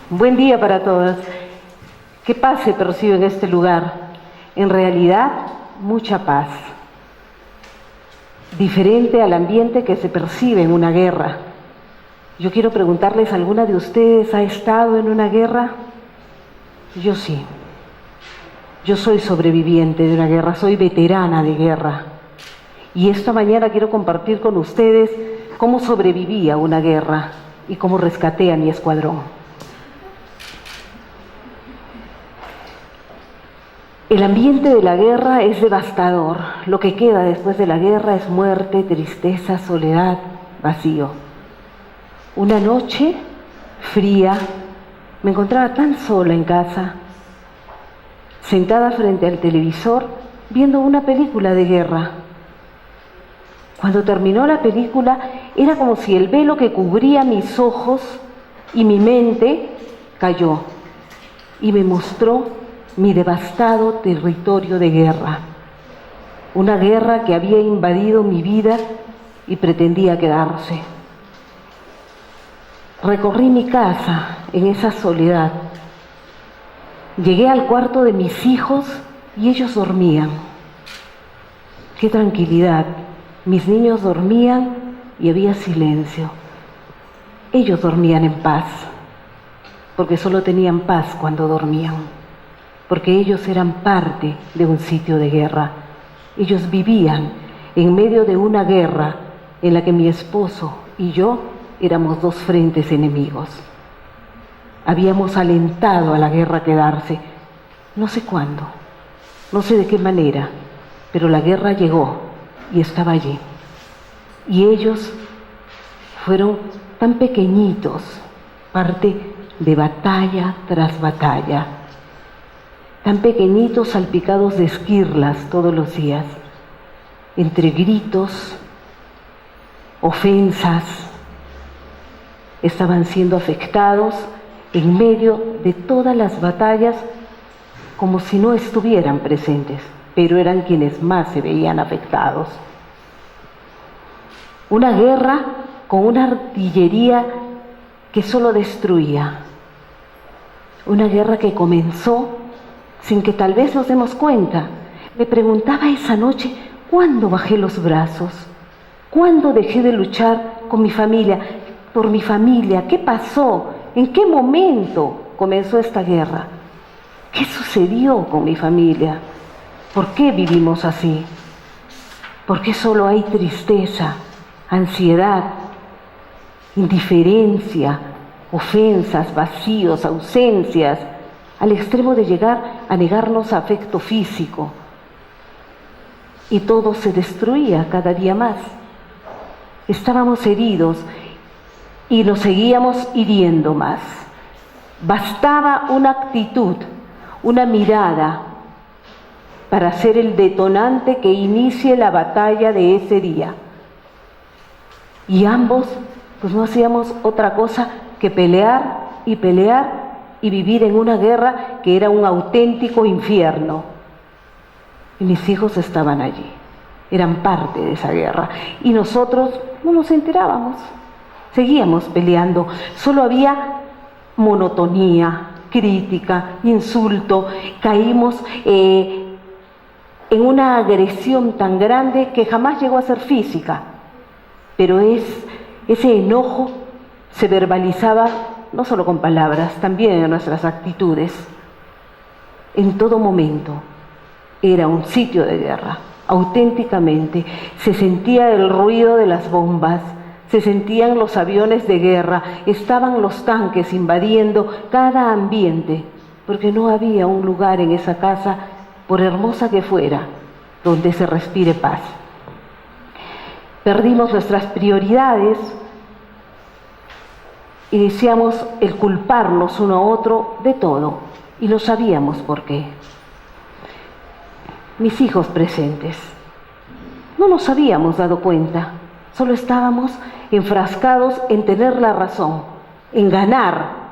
Buen día para todas. ¿Qué paz se percibe en este lugar? En realidad, mucha paz. Diferente al ambiente que se percibe en una guerra. Yo quiero preguntarles, ¿alguna de ustedes ha estado en una guerra? Yo sí. Yo soy sobreviviente de una guerra, soy veterana de guerra. Y esta mañana quiero compartir con ustedes cómo sobreviví a una guerra y cómo rescaté a mi escuadrón. El ambiente de la guerra es devastador. Lo que queda después de la guerra es muerte, tristeza, soledad, vacío. Una noche fría, me encontraba tan sola en casa, sentada frente al televisor, viendo una película de guerra. Cuando terminó la película, era como si el velo que cubría mis ojos y mi mente cayó y me mostró mi devastado territorio de guerra. Una guerra que había invadido mi vida y pretendía quedarse. Recorrí mi casa en esa soledad. Llegué al cuarto de mis hijos y ellos dormían. ¡Qué tranquilidad! Mis niños dormían y había silencio. Ellos dormían en paz, porque solo tenían paz cuando dormían, porque ellos eran parte de un sitio de guerra. Ellos vivían en medio de una guerra en la que mi esposo y yo éramos dos frentes enemigos. Habíamos alentado a la guerra a quedarse, no sé cuándo, no sé de qué manera, pero la guerra llegó y estaba allí. Y ellos fueron tan pequeñitos, parte de batalla tras batalla, tan pequeñitos salpicados de esquirlas todos los días, entre gritos, ofensas, estaban siendo afectados en medio de todas las batallas como si no estuvieran presentes, pero eran quienes más se veían afectados. Una guerra con una artillería que solo destruía. Una guerra que comenzó sin que tal vez nos demos cuenta. Me preguntaba esa noche, ¿cuándo bajé los brazos? ¿Cuándo dejé de luchar con mi familia? Por mi familia, ¿qué pasó? ¿En qué momento comenzó esta guerra? ¿Qué sucedió con mi familia? ¿Por qué vivimos así? ¿Por qué solo hay tristeza, ansiedad, indiferencia, ofensas, vacíos, ausencias, al extremo de llegar a negarnos afecto físico? Y todo se destruía cada día más. Estábamos heridos y nos seguíamos hiriendo más. Bastaba una actitud, una mirada, para ser el detonante que inicie la batalla de ese día. Y ambos, pues no hacíamos otra cosa que pelear y vivir en una guerra que era un auténtico infierno. Y mis hijos estaban allí, eran parte de esa guerra. Y nosotros no nos enterábamos, seguíamos peleando. Solo había monotonía, crítica, insulto. Caímos en una agresión tan grande que jamás llegó a ser física, pero ese enojo se verbalizaba no solo con palabras, también en nuestras actitudes. En todo momento era un sitio de guerra, auténticamente. Se sentía el ruido de las bombas, se sentían los aviones de guerra, estaban los tanques invadiendo cada ambiente, porque no había un lugar en esa casa, por hermosa que fuera, donde se respire paz. Perdimos nuestras prioridades, iniciamos el culparnos uno a otro de todo, y no sabíamos por qué. Mis hijos presentes, no nos habíamos dado cuenta, solo estábamos enfrascados en tener la razón, en ganar,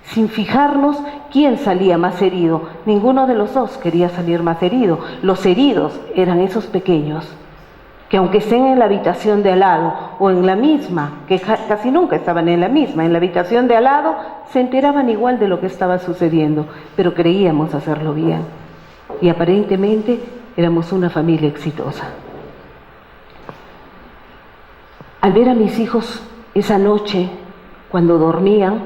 sin fijarnos quién salía más herido. Ninguno de los dos quería salir más herido. Los heridos eran esos pequeños que aunque estén en la habitación de al lado o en la misma, que casi nunca estaban en la misma, en la habitación de al lado, se enteraban igual de lo que estaba sucediendo, pero creíamos hacerlo bien. Y aparentemente éramos una familia exitosa. Al ver a mis hijos esa noche, cuando dormían,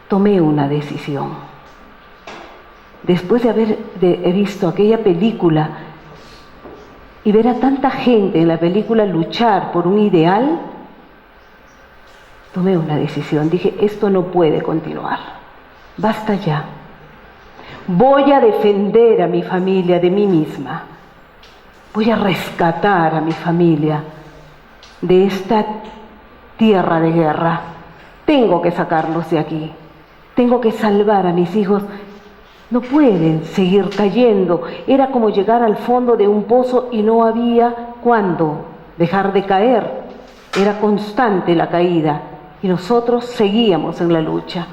tomé una decisión. Después de haber visto aquella película y ver a tanta gente en la película luchar por un ideal, tomé una decisión. Dije, esto no puede continuar. Basta ya. Voy a defender a mi familia de mí misma. Voy a rescatar a mi familia de esta tierra de guerra. Tengo que sacarlos de aquí. Tengo que salvar a mis hijos. No pueden seguir cayendo. Era como llegar al fondo de un pozo y no había cuándo dejar de caer. Era constante la caída y nosotros seguíamos en la lucha.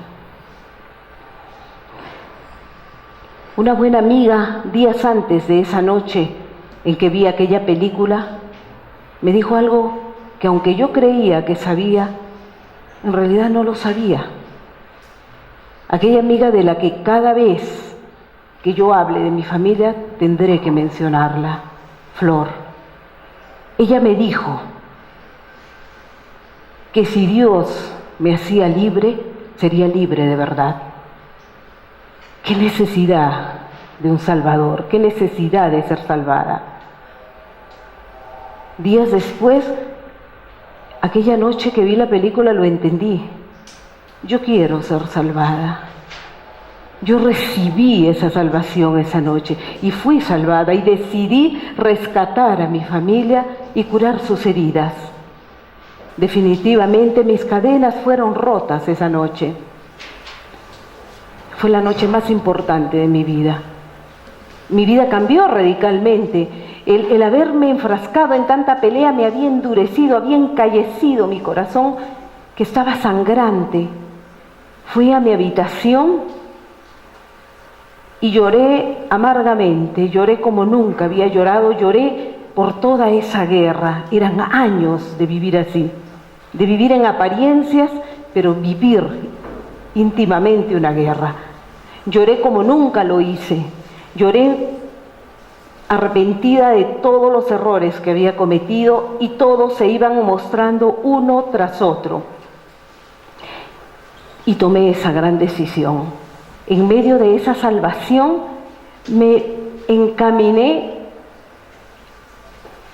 Una buena amiga, días antes de esa noche en que vi aquella película, me dijo algo que aunque yo creía que sabía, en realidad no lo sabía. Aquella amiga de la que cada vez que yo hable de mi familia tendré que mencionarla, Flor. Ella me dijo que si Dios me hacía libre, sería libre de verdad. ¿Qué necesidad de un Salvador? ¿Qué necesidad de ser salvada? Días después, aquella noche que vi la película lo entendí. Yo quiero ser salvada. Yo recibí esa salvación esa noche y fui salvada y decidí rescatar a mi familia y curar sus heridas. Definitivamente mis cadenas fueron rotas esa noche. Fue la noche más importante de mi vida. Mi vida cambió radicalmente. El haberme enfrascado en tanta pelea me había endurecido, había encallecido mi corazón que estaba sangrante. Fui a mi habitación y lloré amargamente, lloré como nunca había llorado, lloré por toda esa guerra. Eran años de vivir así, de vivir en apariencias, pero vivir íntimamente una guerra. Lloré como nunca lo hice, lloré arrepentida de todos los errores que había cometido y todos se iban mostrando uno tras otro. Y tomé esa gran decisión. En medio de esa salvación me encaminé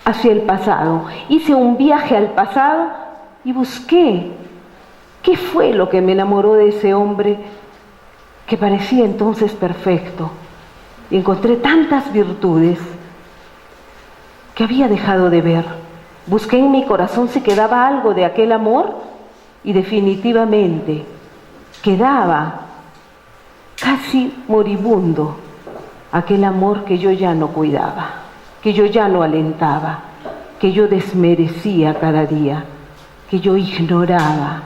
hacia el pasado. Hice un viaje al pasado y busqué qué fue lo que me enamoró de ese hombre que parecía entonces perfecto. Y encontré tantas virtudes que había dejado de ver. Busqué en mi corazón si quedaba algo de aquel amor y definitivamente quedaba casi moribundo aquel amor que yo ya no cuidaba, que yo ya no alentaba, que yo desmerecía cada día, que yo ignoraba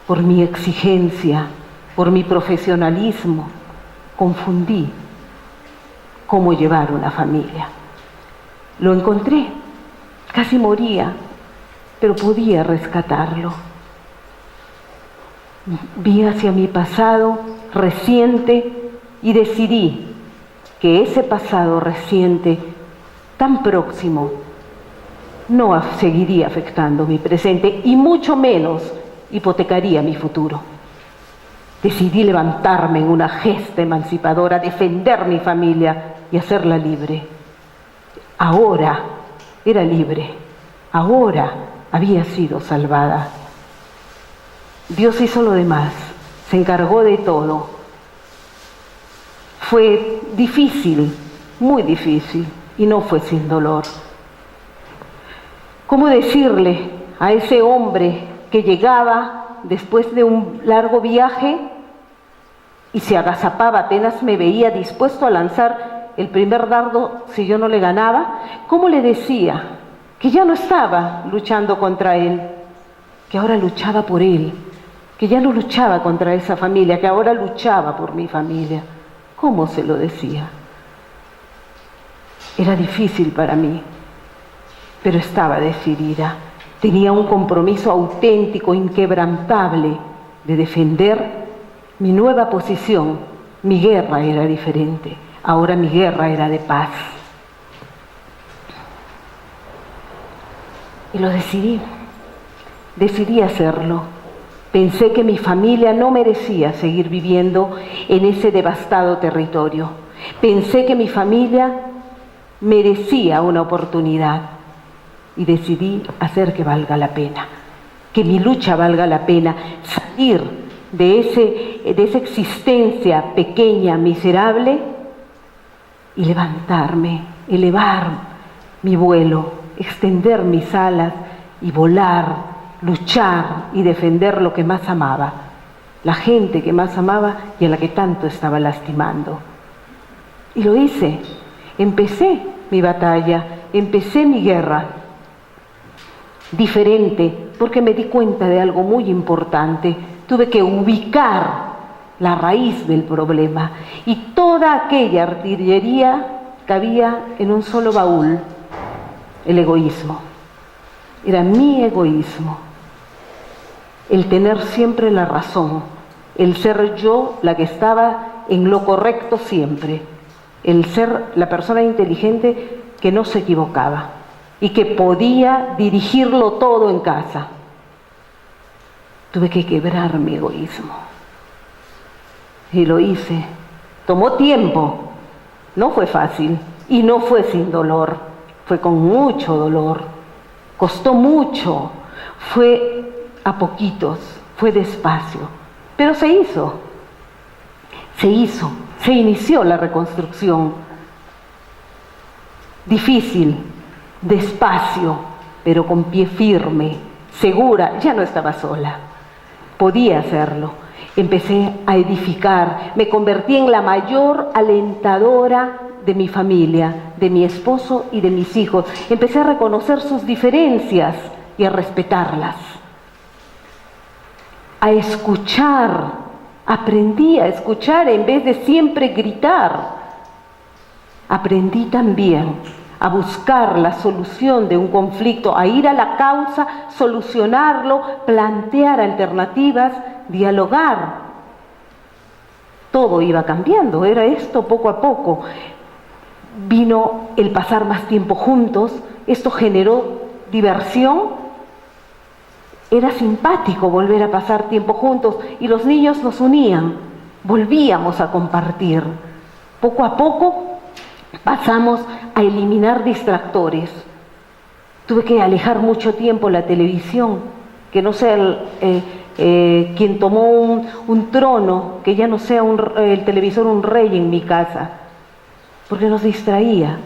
por mi exigencia, por mi profesionalismo. Confundí cómo llevar una familia. Lo encontré, casi moría, pero podía rescatarlo. Vi hacia mi pasado reciente y decidí que ese pasado reciente, tan próximo, no seguiría afectando mi presente y mucho menos hipotecaría mi futuro. Decidí levantarme en una gesta emancipadora, defender mi familia y hacerla libre. Ahora era libre, ahora había sido salvada. Dios hizo lo demás, se encargó de todo. Fue difícil, muy difícil, y no fue sin dolor. ¿Cómo decirle a ese hombre que llegaba después de un largo viaje y se agazapaba, apenas me veía dispuesto a lanzar el primer dardo si yo no le ganaba? ¿Cómo le decía que ya no estaba luchando contra él, que ahora luchaba por él, que ya no luchaba contra esa familia, que ahora luchaba por mi familia? ¿Cómo se lo decía? Era difícil para mí. pero estaba decidida. Tenía un compromiso auténtico, inquebrantable, de defender mi nueva posición. Mi guerra era diferente. Ahora mi guerra era de paz. Y lo decidí. Decidí hacerlo. Pensé que mi familia no merecía seguir viviendo en ese devastado territorio. Pensé que mi familia merecía una oportunidad. Y decidí hacer que valga la pena, que mi lucha valga la pena, salir de esa existencia pequeña, miserable, y levantarme, elevar mi vuelo, extender mis alas y volar, luchar y defender lo que más amaba, la gente que más amaba y a la que tanto estaba lastimando. Y lo hice. Empecé mi batalla, empecé mi guerra. Diferente, porque me di cuenta de algo muy importante. Tuve que ubicar la raíz del problema, y toda aquella artillería cabía en un solo baúl: el egoísmo. Era mi egoísmo, el tener siempre la razón, el ser yo la que estaba en lo correcto siempre, el ser la persona inteligente que no se equivocaba y que podía dirigirlo todo en casa. Tuve que quebrar mi egoísmo. Y lo hice. Tomó tiempo. No fue fácil y no fue sin dolor. Fue con mucho dolor. Costó mucho. Fue a poquitos. Fue despacio. Pero se hizo. Se hizo. Se inició la reconstrucción. Difícil, despacio, pero con pie firme, segura. Ya no estaba sola. Podía hacerlo. Empecé a edificar. Me convertí en la mayor alentadora de mi familia, de mi esposo y de mis hijos. Empecé a reconocer sus diferencias y a respetarlas. A escuchar. Aprendí a escuchar en vez de siempre gritar. Aprendí también a buscar la solución de un conflicto, a ir a la causa, solucionarlo, plantear alternativas, dialogar. Todo iba cambiando, era esto poco a poco. Vino el pasar más tiempo juntos, esto generó diversión. Era simpático volver a pasar tiempo juntos y los niños nos unían, volvíamos a compartir. Poco a poco pasamos a eliminar distractores. Tuve que alejar mucho tiempo la televisión, que no sea quien tomó un trono, que ya no sea el televisor un rey en mi casa, porque nos distraía.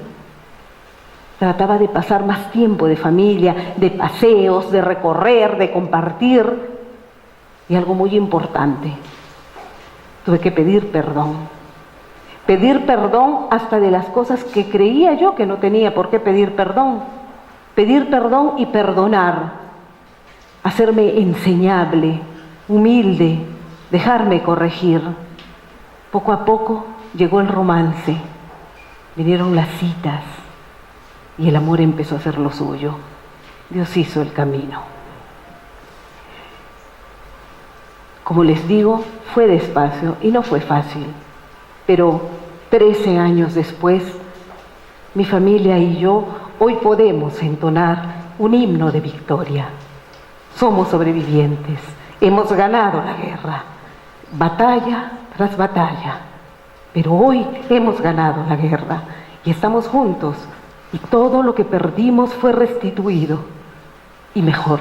Trataba de pasar más tiempo de familia, de paseos, de recorrer, de compartir. Y algo muy importante, tuve que pedir perdón. Pedir perdón hasta de las cosas que creía yo que no tenía por qué pedir perdón. Pedir perdón y perdonar. Hacerme enseñable, humilde, dejarme corregir. Poco a poco llegó el romance. Vinieron las citas. Y el amor empezó a hacer lo suyo. Dios hizo el camino. Como les digo, fue despacio y no fue fácil. Pero 13 años después, mi familia y yo hoy podemos entonar un himno de victoria. Somos sobrevivientes. Hemos ganado la guerra, batalla tras batalla. Pero hoy hemos ganado la guerra y estamos juntos. Y todo lo que perdimos fue restituido, y mejor,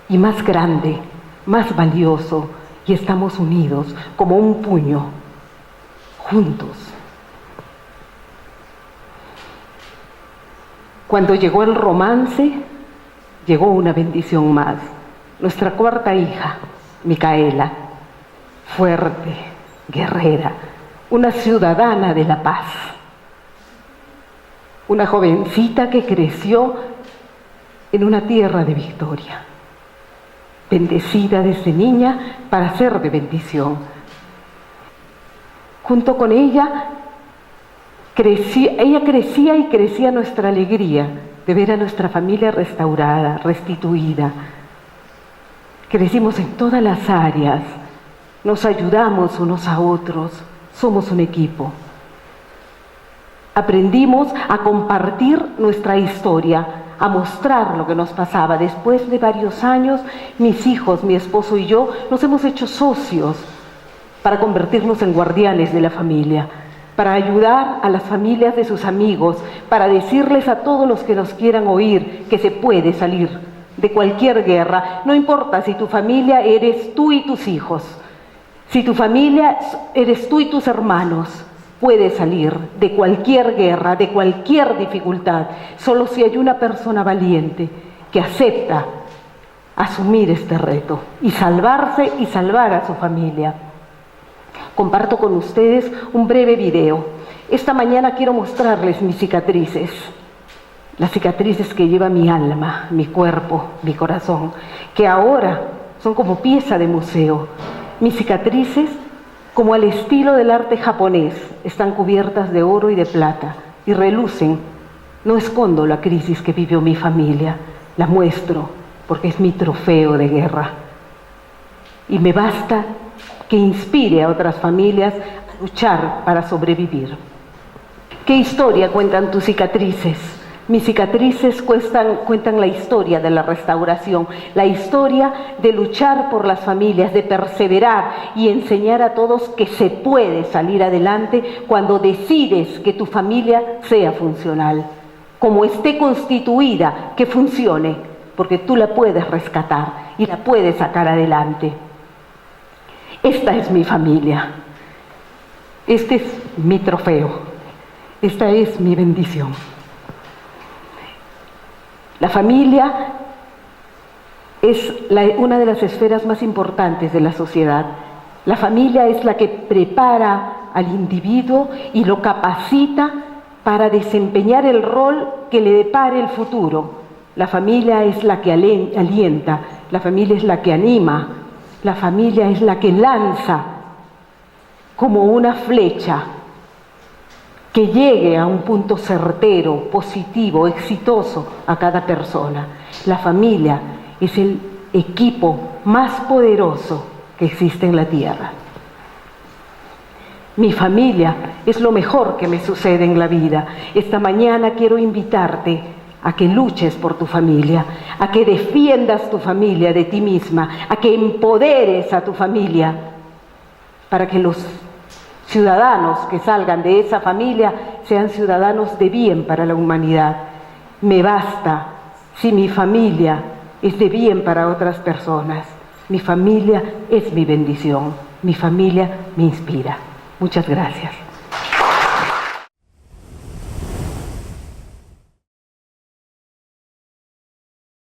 y más grande, más valioso, y estamos unidos como un puño, juntos. Cuando llegó el romance, llegó una bendición más. Nuestra cuarta hija, Micaela, fuerte, guerrera, una ciudadana de la paz. Una jovencita que creció en una tierra de victoria, bendecida desde niña para ser de bendición. Junto con ella crecía y crecía nuestra alegría de ver a nuestra familia restaurada, restituida. Crecimos en todas las áreas, nos ayudamos unos a otros, somos un equipo. Aprendimos a compartir nuestra historia, a mostrar lo que nos pasaba. Después de varios años, mis hijos, mi esposo y yo nos hemos hecho socios para convertirnos en guardianes de la familia, para ayudar a las familias de sus amigos, para decirles a todos los que nos quieran oír que se puede salir de cualquier guerra. No importa si tu familia eres tú y tus hijos, si tu familia eres tú y tus hermanos, puedes salir de cualquier guerra, de cualquier dificultad, solo si hay una persona valiente que acepta asumir este reto y salvarse y salvar a su familia. Comparto con ustedes un breve video. Esta mañana quiero mostrarles mis cicatrices, las cicatrices que lleva mi alma, mi cuerpo, mi corazón, que ahora son como pieza de museo. Mis cicatrices, como al estilo del arte japonés, están cubiertas de oro y de plata y relucen. No escondo la crisis que vivió mi familia, la muestro porque es mi trofeo de guerra. Y me basta que inspire a otras familias a luchar para sobrevivir. ¿Qué historia cuentan tus cicatrices? Mis cicatrices cuentan la historia de la restauración, la historia de luchar por las familias, de perseverar y enseñar a todos que se puede salir adelante cuando decides que tu familia sea funcional. Como esté constituida, que funcione, porque tú la puedes rescatar y la puedes sacar adelante. Esta es mi familia, este es mi trofeo, esta es mi bendición. La familia es una de las esferas más importantes de la sociedad. La familia es la que prepara al individuo y lo capacita para desempeñar el rol que le depare el futuro. La familia es la que alienta, la familia es la que anima, la familia es la que lanza como una flecha que llegue a un punto certero, positivo, exitoso a cada persona. La familia es el equipo más poderoso que existe en la tierra. Mi familia es lo mejor que me sucede en la vida. Esta mañana quiero invitarte a que luches por tu familia, a que defiendas tu familia de ti misma, a que empoderes a tu familia para que los ciudadanos que salgan de esa familia sean ciudadanos de bien para la humanidad. Me basta si mi familia es de bien para otras personas. Mi familia es mi bendición, mi familia me inspira. Muchas gracias.